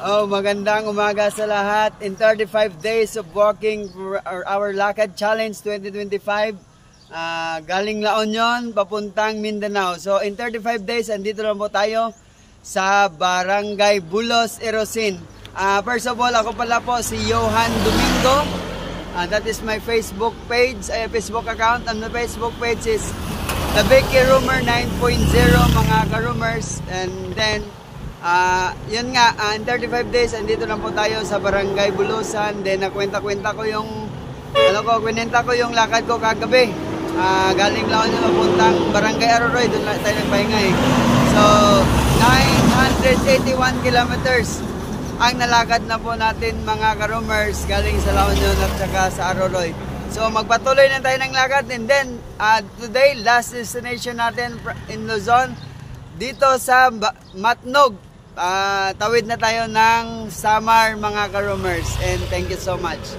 Oh, magandang umaga sa lahat. In 35 days of walking for our Lakad Challenge 2025, galing La Union, papuntang Mindanao. So, in 35 days, andito lang po tayo sa Barangay Bulos, Erosin. First of all, ako pala po si Johan Domingo. That is my Facebook page, Facebook account. And the Facebook page is The Becky Rumor 9.0, mga ka-rumors. And then, yun nga, in 35 days, andito lang po tayo sa Barangay Bulusan. Then, nakwenta-kwenta ko yung, kwenta ko yung lakad ko kagabi. Galing lang ako puntang Barangay Aroroy, doon lang tayo nagpahinga eh. So, 981 kilometers ang nalakad na po natin mga ka-rumors galing sa La Union at saka sa Aroroy. So, magpatuloy na tayo ng lakad. And then, today, last destination natin in Luzon, dito sa Matnog. Tawid na tayo ng Samar mga ka-rumors, and thank you so much.